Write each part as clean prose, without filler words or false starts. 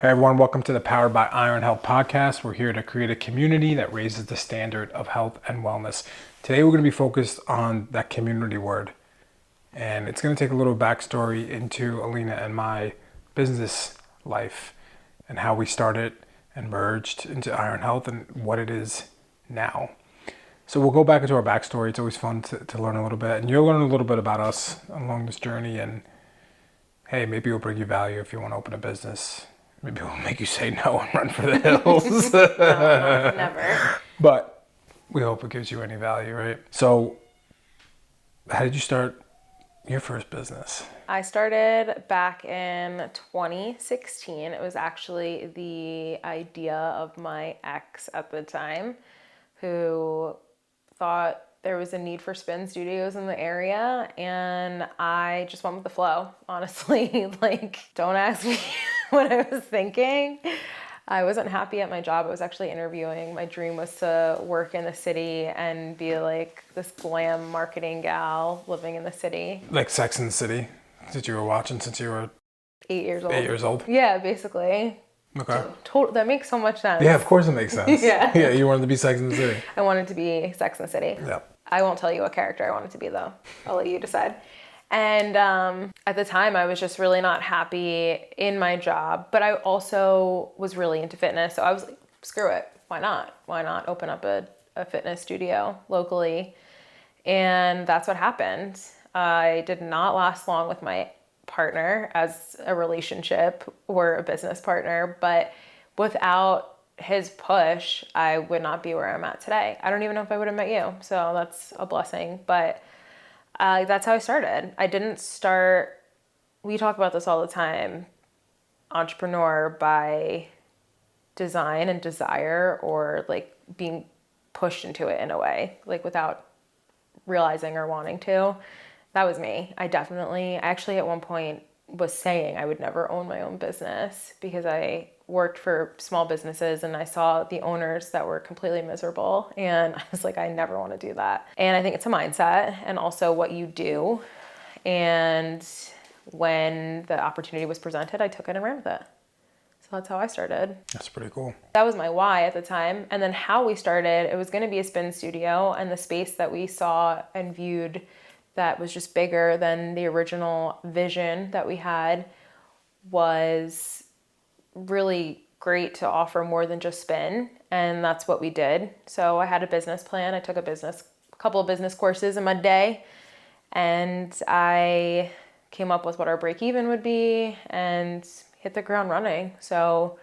Hey everyone, welcome to the Powered by Iron Health podcast. We're here to create a community that raises the standard of health and wellness. Today we're going to be focused on that community word. And it's going to take a little backstory into Alina and my business life and how we started and merged into Iron Health and what it is now. So we'll go back into our backstory. It's always fun to learn a little bit. And you'll learn a little bit about us along this journey. And hey, maybe it'll bring you value if you want to open a business. Maybe we'll make you say no and run for the hills. No, never. But we hope it gives you any value, right? So how did you start your first business? I started back in 2016. It was actually the idea of my ex at the time, who thought there was a need for spin studios in the area, and I just went with the flow, honestly. Don't ask me what I was thinking. I wasn't happy at my job. I was actually interviewing. My dream was to work in the city and be like this glam marketing gal living in the city. Like Sex and the City that you were watching since you were 8 years old. 8 years old? Yeah, basically. Okay. That makes so much sense. Yeah, of course it makes sense. Yeah. Yeah, you wanted to be Sex and the City. I wanted to be Sex and the City. Yeah. I won't tell you what character I wanted to be, though. I'll let you decide. And at the time, I was just really not happy in my job, but I also was really into fitness. So I was like, screw it. Why not? Why not open up a fitness studio locally? And that's what happened. I did not last long with my partner as a relationship or a business partner, but without his push, I would not be where I'm at today. I don't even know if I would have met you. So that's a blessing. But that's how I started. I didn't start, we talk about this all the time, entrepreneur by design and desire, or like being pushed into it in a way, like without realizing or wanting to. That was me. I actually at one point was saying I would never own my own business because I worked for small businesses and I saw the owners that were completely miserable, and I was like, I never want to do that. And I think it's a mindset and also what you do. And when the opportunity was presented, I took it and ran with it. So that's how I started. That's pretty cool. That was my why at the time. And then how we started, it was going to be a spin studio, and the space that we saw and viewed that was just bigger than the original vision that we had was really great to offer more than just spin. And that's what we did. So I had a business plan. I took a couple of business courses in my day, and I came up with what our break even would be and hit the ground running. So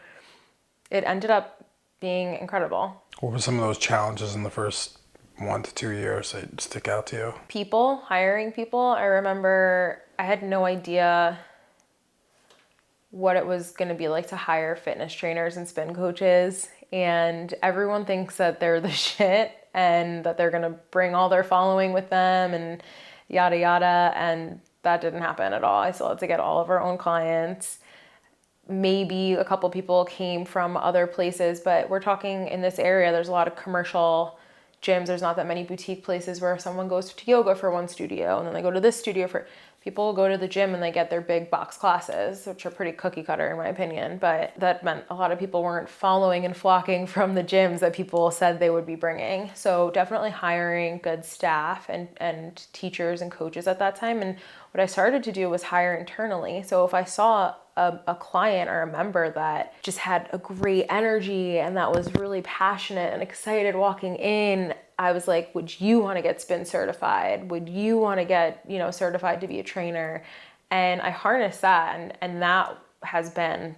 it ended up being incredible. What were some of those challenges in the first 1 to 2 years that stick out to you? Hiring people. I remember I had no idea what it was going to be like to hire fitness trainers and spin coaches. And everyone thinks that they're the shit and that they're going to bring all their following with them and yada, yada. And that didn't happen at all. I still had to get all of our own clients. Maybe a couple people came from other places, but we're talking in this area, there's a lot of commercial gyms. There's not that many boutique places where someone goes to yoga for one studio and then they go to this studio for... People go to the gym and they get their big box classes, which are pretty cookie cutter in my opinion, but that meant a lot of people weren't following and flocking from the gyms that people said they would be bringing. So definitely hiring good staff and teachers and coaches at that time. And what I started to do was hire internally. So if I saw a client or a member that just had a great energy and that was really passionate and excited walking in, I was like, would you want to get spin certified? Would you want to get, certified to be a trainer? And I harnessed that, and that has been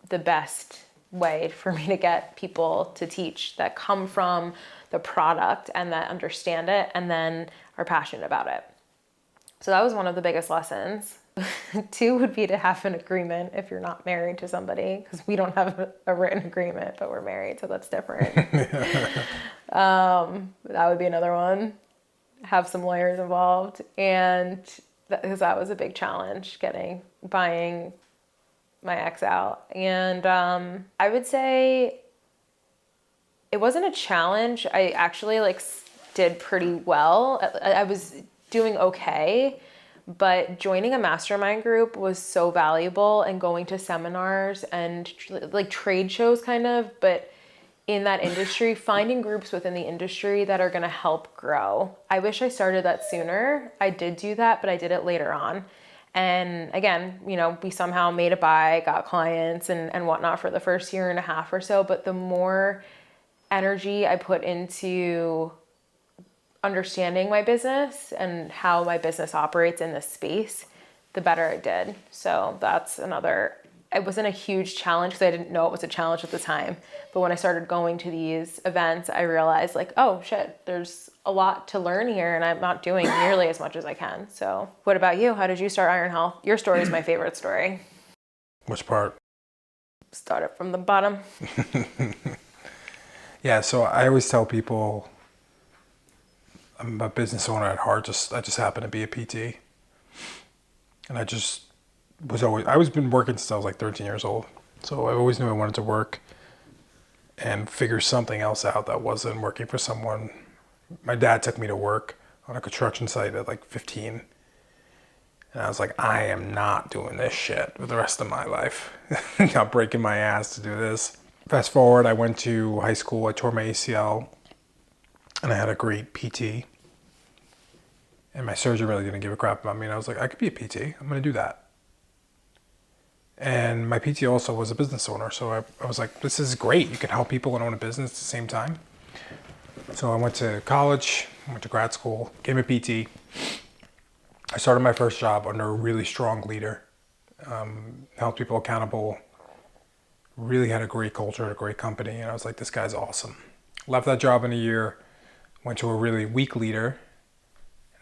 the best way for me to get people to teach that come from the product and that understand it and then are passionate about it. So that was one of the biggest lessons. 2 would be to have an agreement if you're not married to somebody, because we don't have a written agreement, but we're married, so that's different. That would be another one. Have some lawyers involved, and because that was a big challenge, buying my ex out. And I would say it wasn't a challenge. I actually did pretty well. I was doing okay. But joining a mastermind group was so valuable, and going to seminars and like trade shows kind of, but in that industry, finding groups within the industry that are going to help grow. I wish I started that sooner. I did do that, but I did it later on. And again, you know, we somehow made it by, got clients and whatnot for the first year and a half or so. But the more energy I put into understanding my business and how my business operates in this space, the better it did. So that's another, it wasn't a huge challenge because I didn't know it was a challenge at the time. But when I started going to these events, I realized like, oh shit, there's a lot to learn here and I'm not doing nearly as much as I can. So what about you? How did you start Iron Health? Your story is my favorite story. Which part? Start it from the bottom. Yeah, so I always tell people I'm a business owner at heart. I just happen to be a PT. And I was been working since I was like 13 years old. So I always knew I wanted to work and figure something else out that wasn't working for someone. My dad took me to work on a construction site at like 15. And I was like, I am not doing this shit for the rest of my life. I'm breaking my ass to do this. Fast forward, I went to high school. I tore my ACL and I had a great PT. And my surgeon really didn't give a crap about me. And I was like, I could be a PT. I'm going to do that. And my PT also was a business owner. So I was like, this is great. You can help people and own a business at the same time. So I went to college, went to grad school, became a PT. I started my first job under a really strong leader, held people accountable, really had a great culture, a great company. And I was like, this guy's awesome. Left that job in a year, went to a really weak leader.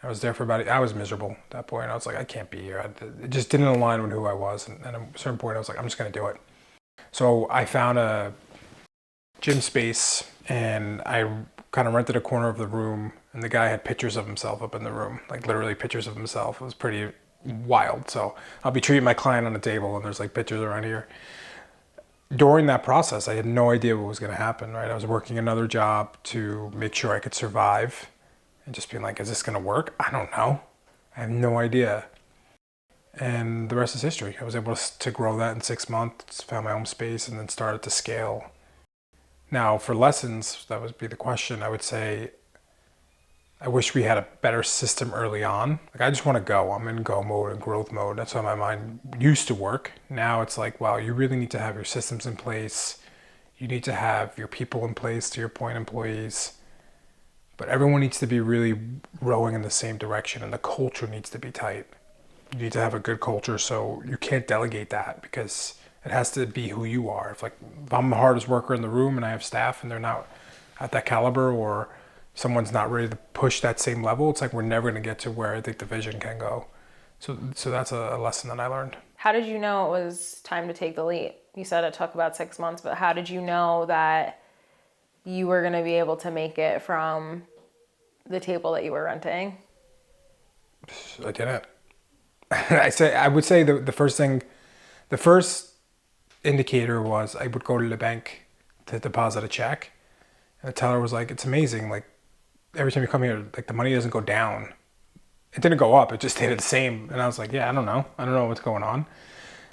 I was there for I was miserable at that point. I was like, I can't be here. It just didn't align with who I was. And at a certain point, I was like, I'm just going to do it. So I found a gym space and I kind of rented a corner of the room. And the guy had pictures of himself up in the room, like literally pictures of himself. It was pretty wild. So I'll be treating my client on a table and there's like pictures around here. During that process, I had no idea what was going to happen, right? I was working another job to make sure I could survive. And just being like, is this going to work? I don't know. I have no idea. And the rest is history. I was able to grow that in 6 months, found my own space, and then started to scale. Now, for lessons, that would be the question. I would say, I wish we had a better system early on. Like, I just want to go. I'm in go mode and growth mode. That's how my mind used to work. Now it's like, wow, you really need to have your systems in place. You need to have your people in place, to your point, employees. But everyone needs to be really rowing in the same direction and the culture needs to be tight. You need to have a good culture, so you can't delegate that because it has to be who you are. If I'm the hardest worker in the room and I have staff and they're not at that caliber or someone's not ready to push that same level, it's like we're never going to get to where I think the vision can go. So that's a lesson that I learned. How did you know it was time to take the leap? You said it took about 6 months, but how did you know that you were going to be able to make it from the table that you were renting? I didn't. I would say the first indicator was I would go to the bank to deposit a check, and the teller was like, "It's amazing. Like every time you come here, like the money doesn't go down. It didn't go up. It just stayed the same." And I was like, "Yeah, I don't know. I don't know what's going on."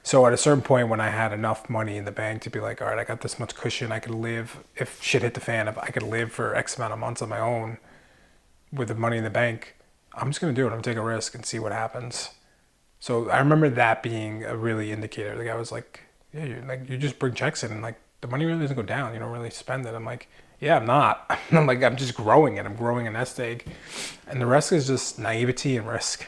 So at a certain point when I had enough money in the bank to be like, all right, I got this much cushion, I could live, if shit hit the fan, if I could live for X amount of months on my own with the money in the bank, I'm just going to do it. I'm going to take a risk and see what happens. So I remember that being a really indicator. The guy was like, yeah, you just bring checks in and like the money really doesn't go down. You don't really spend it. I'm like, yeah, I'm not. I'm like, I'm just growing it. I'm growing a nest egg. And the rest is just naivety and risk.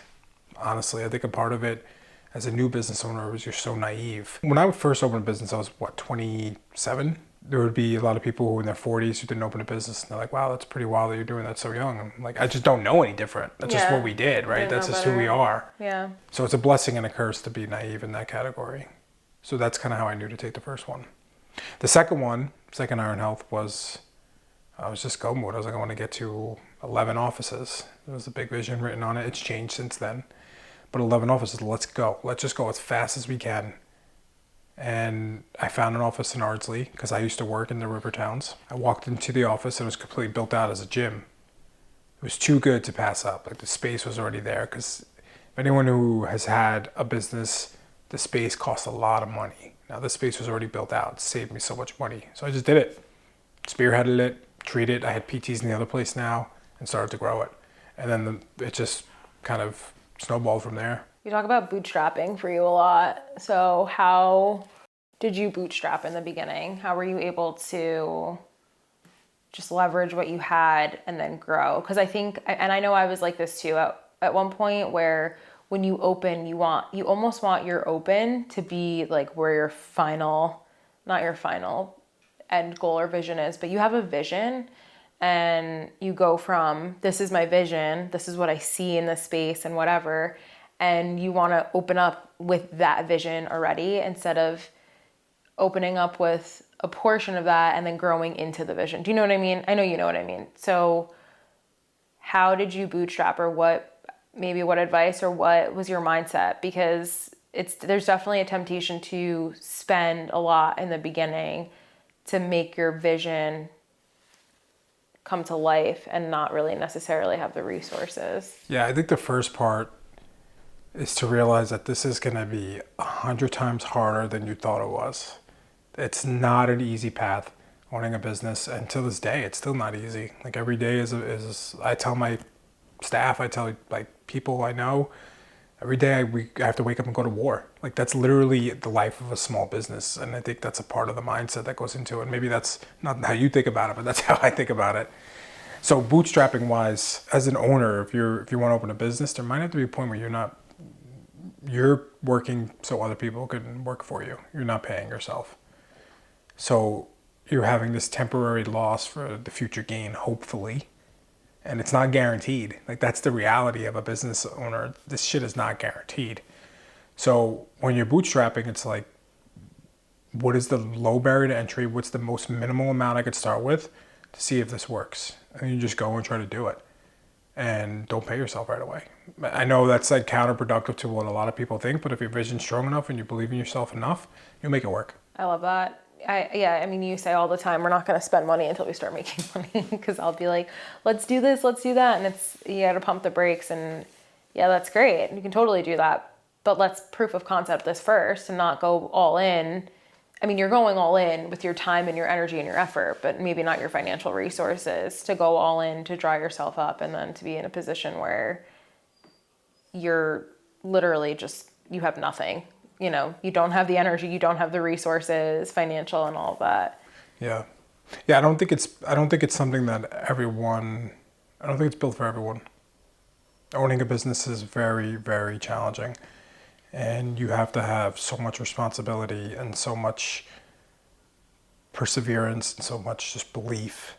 Honestly, I think a part of it as a new business owner is you're so naive. When I first opened a business, I was 27? There would be a lot of people who in their 40s who didn't open a business and they're like, wow, that's pretty wild that you're doing that so young. I'm like, I just don't know any different. That's just what we did, right? That's just who we are. Yeah. So it's a blessing and a curse to be naive in that category. So that's kind of how I knew to take the first one. The second Iron Health was, I was just go mode. I was like, I want to get to 11 offices. There was a big vision written on it. It's changed since then. But 11 offices, let's go. Let's just go as fast as we can. And I found an office in Ardsley because I used to work in the river towns. I walked into the office and it was completely built out as a gym. It was too good to pass up. Like the space was already there because Anyone who has had a business, the space costs a lot of money. Now this space was already built out. It saved me so much money. So I just did it. Spearheaded it, treated it. I had PTs in the other place now and started to grow it. And then it just kind of snowballed from there. You talk about bootstrapping for you a lot. So how did you bootstrap in the beginning? How were you able to just leverage what you had and then grow? Because I think, and I know I was like this too at one point, where when you open, you almost want your open to be like where your final, not your final end goal or vision is, but you have a vision and you go from, this is my vision, this is what I see in this space and whatever, and you want to open up with that vision already instead of opening up with a portion of that and then growing into the vision. Do you know what I mean? I know you know what I mean. So how did you bootstrap, or what advice or what was your mindset? Because there's definitely a temptation to spend a lot in the beginning to make your vision come to life and not really necessarily have the resources. Yeah, I think the first part is to realize that this is going to be 100 times harder than you thought it was. It's not an easy path owning a business, and to this day it's still not easy. Like every day is I tell my staff, I tell like people I know, every day I have to wake up and go to war. Like that's literally the life of a small business, and I think that's a part of the mindset that goes into it. Maybe that's not how you think about it, but that's how I think about it. So bootstrapping wise, as an owner, if you want to open a business, there might have to be a point where you're working so other people can work for you. You're not paying yourself. So you're having this temporary loss for the future gain, hopefully. And it's not guaranteed. Like that's the reality of a business owner. This shit is not guaranteed. So when you're bootstrapping, it's like, what is the low barrier to entry? What's the most minimal amount I could start with to see if this works? And you just go and try to do it. And don't pay yourself right away. I know that's like counterproductive to what a lot of people think, but if your vision's strong enough and you believe in yourself enough, you'll make it work. I love that. I mean, you say all the time, we're not going to spend money until we start making money, because I'll be like, let's do this, let's do that. And you got to pump the brakes, and yeah, that's great. You can totally do that. But let's proof of concept this first and not go all in. I mean, you're going all in with your time and your energy and your effort, but maybe not your financial resources to go all in to dry yourself up and then to be in a position where you're literally just, you have nothing. You know, you don't have the energy, you don't have the resources, financial and all of that. Yeah. I don't think it's something that I don't think it's built for everyone. Owning a business is very, very challenging. And you have to have so much responsibility and so much perseverance and so much just belief,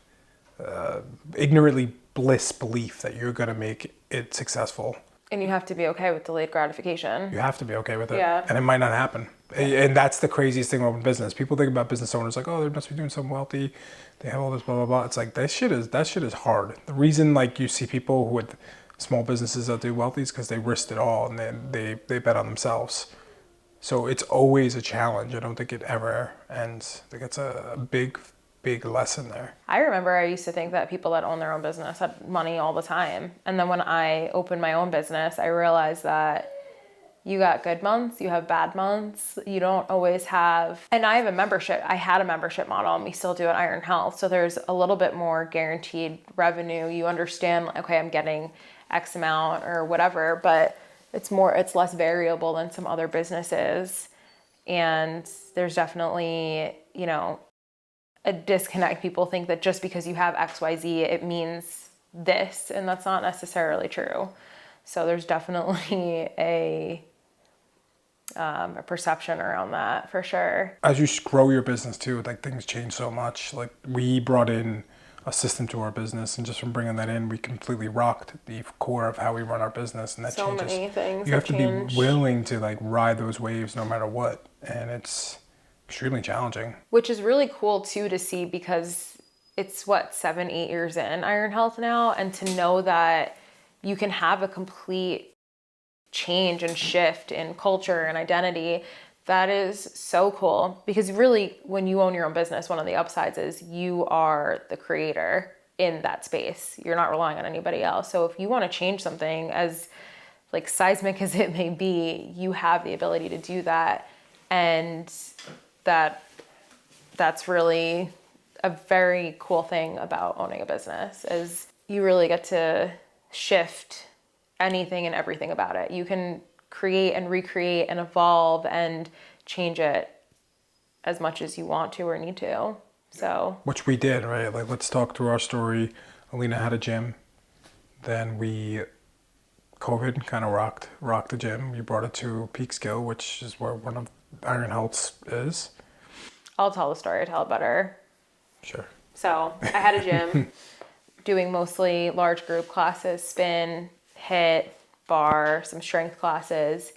ignorantly bliss belief that you're going to make it successful. And you have to be okay with delayed gratification. You have to be okay with it. Yeah. And it might not happen. And that's the craziest thing about business. People think about business owners like, oh, they must be doing something wealthy. They have all this blah, blah, blah. It's like, that shit is hard. The reason like you see people who with small businesses that do wealthy is because they risked it all and then they bet on themselves. So it's always a challenge. I don't think it ever ends. I think it's a big lesson there. I remember I used to think that people that own their own business had money all the time. And then when I opened my own business, I realized that you got good months, you have bad months, you don't always have. And I had a membership model, and we still do at Iron Health. So there's a little bit more guaranteed revenue. You understand, okay, I'm getting X amount or whatever, but it's less variable than some other businesses. And there's definitely, a disconnect. People think that just because you have XYZ, it means this, and that's not necessarily true. So there's definitely a perception around that for sure. As you grow your business too, like things change so much. Like we brought in a system to our business, and just from bringing that in, we completely rocked the core of how we run our business, and that so changes. Many things you have to changed. be willing to like ride those waves no matter what, and it's extremely challenging. Which is really cool too to see, because it's 7-8 years in Iron Health now, and to know that you can have a complete change and shift in culture and identity, that is so cool. Because really, when you own your own business, one of the upsides is you are the creator in that space. You're not relying on anybody else. So if you want to change something as like seismic as it may be, you have the ability to do that. And that's really a very cool thing about owning a business, is you really get to shift anything and everything about it. You can create and recreate and evolve and change it as much as you want to or need to. So, which we did, right? Like, let's talk through our story. Alina had a gym. Then COVID kind of rocked the gym. You brought it to Peekskill, which is where one of Iron Health's is. I'll tell the story, tell it better. Sure. So I had a gym doing mostly large group classes, spin, hit, bar, some strength classes,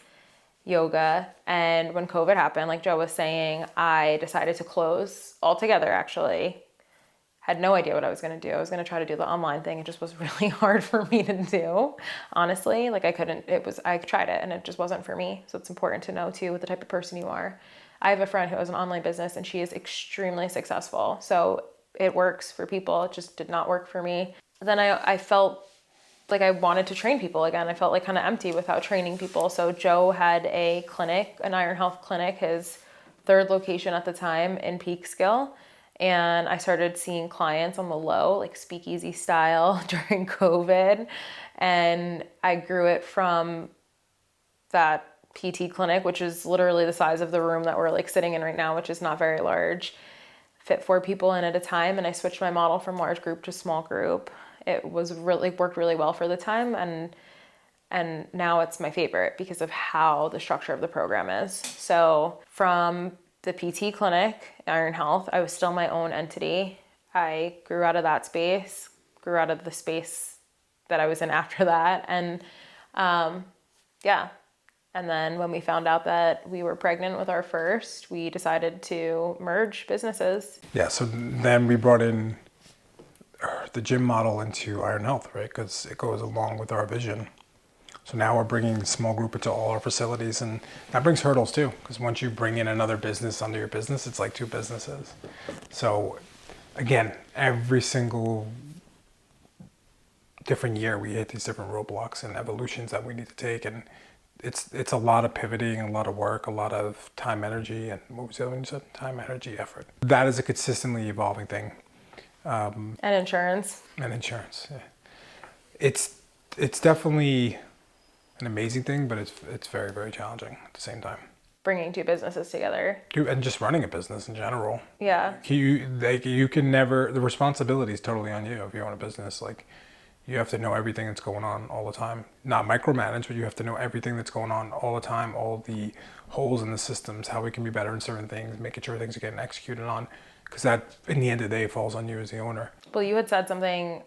yoga. And when COVID happened, like Joe was saying, I decided to close altogether, actually. Had no idea what I was going to do. I was going to try to do the online thing. It just was really hard for me to do, honestly. Like I tried it and it just wasn't for me. So it's important to know too what the type of person you are. I have a friend who has an online business and she is extremely successful. So it works for people. It just did not work for me. Then I felt like I wanted to train people again. I felt like kind of empty without training people. So Joe had a clinic, an Iron Health clinic, his third location at the time in Peekskill. And I started seeing clients on the low, like speakeasy style during COVID. And I grew it from that PT clinic, which is literally the size of the room that we're like sitting in right now, which is not very large, fit 4 people in at a time. And I switched my model from large group to small group. It worked really well for the time. And now it's my favorite because of how the structure of the program is. So from the PT clinic, Iron Health, I was still my own entity. I grew out of that space, grew out of the space that I was in after that. And yeah. And then when we found out that we were pregnant with our first, we decided to merge businesses. Yeah, so then we brought in the gym model into Iron Health, right? Because it goes along with our vision. So now we're bringing the small group into all our facilities, and that brings hurdles too, because once you bring in another business under your business, it's like 2 businesses. So again, every single different year we hit these different roadblocks and evolutions that we need to take, and it's a lot of pivoting, a lot of work, a lot of time, energy, and what was the other one you said? Time, energy, effort. That is a consistently evolving thing. And insurance. And insurance, yeah. It's definitely an amazing thing, but it's very, very challenging at the same time. Bringing 2 businesses together. And just running a business in general. Yeah. You can never, the responsibility is totally on you if you own a business. Like, you have to know everything that's going on all the time. Not micromanage, but you have to know everything that's going on all the time, all the holes in the systems, how we can be better in certain things, making sure things are getting executed on. Because that, in the end of the day, falls on you as the owner. Well, you had said something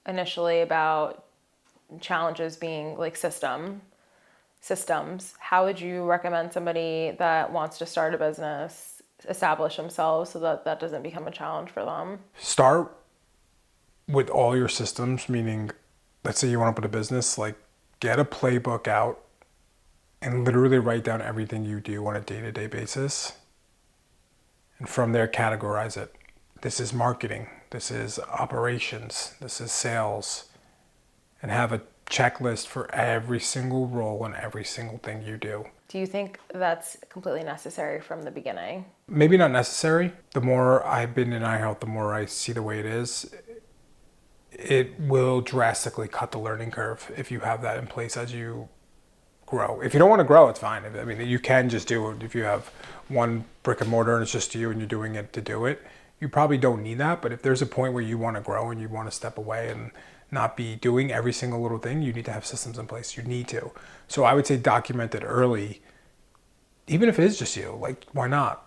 initially about challenges being like systems. How would you recommend somebody that wants to start a business establish themselves so that that doesn't become a challenge for them? Start with all your systems, meaning, let's say you want to put a business, like, get a playbook out and literally write down everything you do on a day-to-day basis. And from there, categorize it. This is marketing. This is operations. This is sales. And have a checklist for every single role and every single thing you do. Do you think that's completely necessary from the beginning? Maybe not necessary. The more I've been in iHealth, the more I see the way it is. It will drastically cut the learning curve if you have that in place as you grow. If you don't want to grow, it's fine. I mean, you can just do it. If you have one brick and mortar and it's just you and you're doing it to do it, you probably don't need that. But if there's a point where you want to grow and you want to step away and not be doing every single little thing, you need to have systems in place. You need to. So I would say document it early, even if it is just you. Like, why not?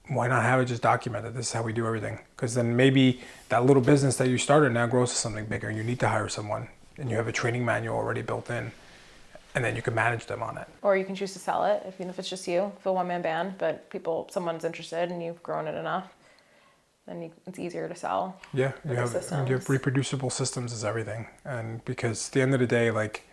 Why not have it just documented? This is how we do everything. Because then maybe that little business that you started now grows to something bigger and you need to hire someone and you have a training manual already built in, and then you can manage them on it. Or you can choose to sell it, even if it's just you, if a one-man band, but someone's interested and you've grown it enough, then it's easier to sell. Yeah, you have reproducible systems is everything. And because at the end of the day, like,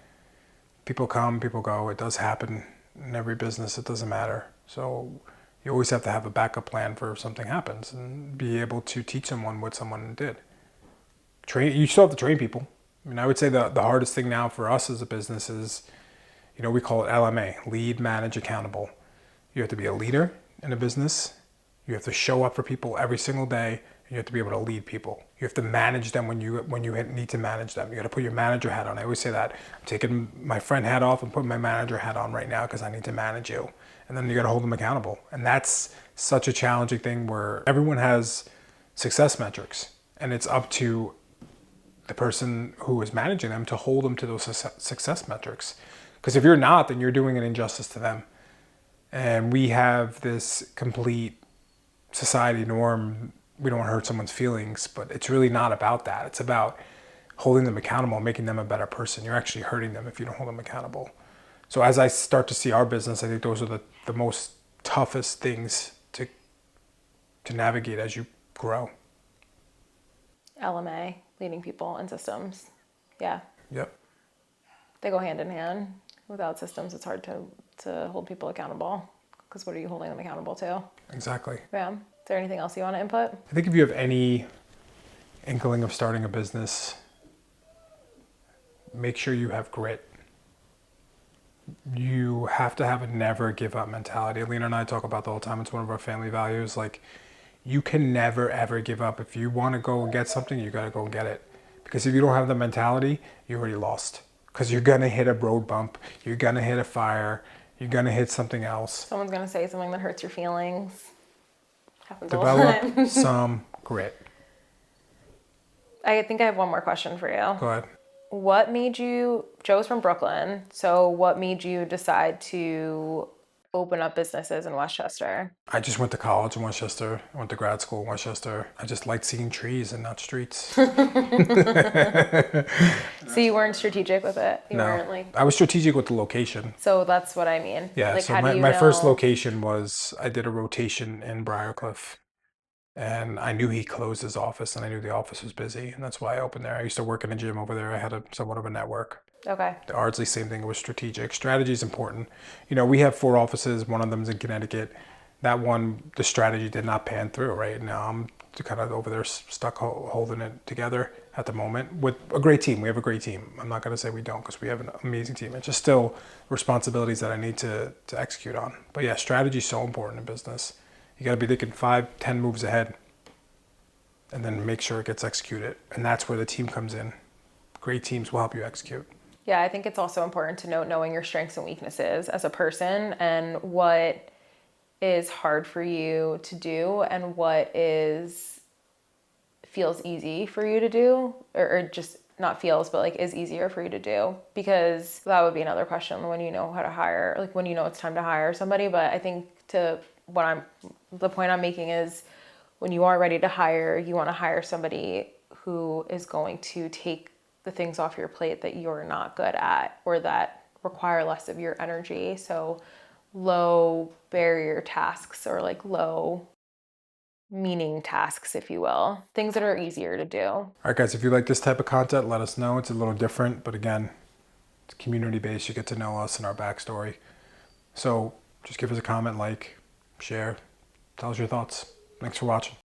people come, people go. It does happen in every business. It doesn't matter. So you always have to have a backup plan for if something happens and be able to teach someone what someone did. You still have to train people. I mean, I would say the hardest thing now for us as a business is We call it LMA, lead, manage, accountable. You have to be a leader in a business. You have to show up for people every single day. And you have to be able to lead people. You have to manage them when you need to manage them. You got to put your manager hat on. I always say that. I'm taking my friend hat off and putting my manager hat on right now because I need to manage you. And then you got to hold them accountable. And that's such a challenging thing where everyone has success metrics. And it's up to the person who is managing them to hold them to those success metrics. Because if you're not, then you're doing an injustice to them. And we have this complete society norm. We don't want to hurt someone's feelings, but it's really not about that. It's about holding them accountable, making them a better person. You're actually hurting them if you don't hold them accountable. So as I start to see our business, I think those are the most toughest things to navigate as you grow. LMA, leading people and systems. Yeah. Yep. They go hand in hand. Without systems, it's hard to hold people accountable, because what are you holding them accountable to? Exactly. Yeah. Is there anything else you want to input? I think if you have any inkling of starting a business, make sure you have grit. You have to have a never give up mentality. Alina and I talk about that all the time. It's one of our family values. Like, you can never ever give up. If you want to go and get something, you got to go and get it. Because if you don't have the mentality, you're already lost. Because you're going to hit a road bump. You're going to hit a fire. You're going to hit something else. Someone's going to say something that hurts your feelings. Happens all the time. Develop some grit. I think I have one more question for you. Go ahead. What made you, Joe's from Brooklyn, so what made you decide to open up businesses in Westchester? I just went to college in Westchester. I went to grad school in Westchester. I just liked seeing trees and not streets. So you weren't strategic with it? You No, weren't like... I was strategic with the location. So that's what I mean. Yeah, like, so how do you my first know- location was, I did a rotation in Briarcliff. And I knew he closed his office, and I knew the office was busy, and that's why I opened there. I used to work in a gym over there. I had somewhat of a network. Okay. The Ardsley, same thing. It was strategic. Strategy is important. We have 4 offices. One of them is in Connecticut. That one, the strategy did not pan through. Right now, I'm kind of over there stuck holding it together at the moment with a great team. We have a great team. I'm not going to say we don't, because we have an amazing team. It's just still responsibilities that I need to execute on. But yeah, strategy is so important in business. You got to be thinking 5, 10 moves ahead, and then make sure it gets executed. And that's where the team comes in. Great teams will help you execute. Yeah, I think it's also important to knowing your strengths and weaknesses as a person, and what is hard for you to do and what feels easy for you to do, or just not feels, but like is easier for you to do. Because that would be another question when you know how to hire, like when you know it's time to hire somebody. But I think the point I'm making is, when you are ready to hire, you want to hire somebody who is going to take the things off your plate that you're not good at, or that require less of your energy. So low barrier tasks, or like low meaning tasks, if you will. Things that are easier to do. All right, guys, if you like this type of content, let us know. It's a little different, but again, it's community-based. You get to know us and our backstory. So just give us a comment, like, share, tell us your thoughts. Thanks for watching.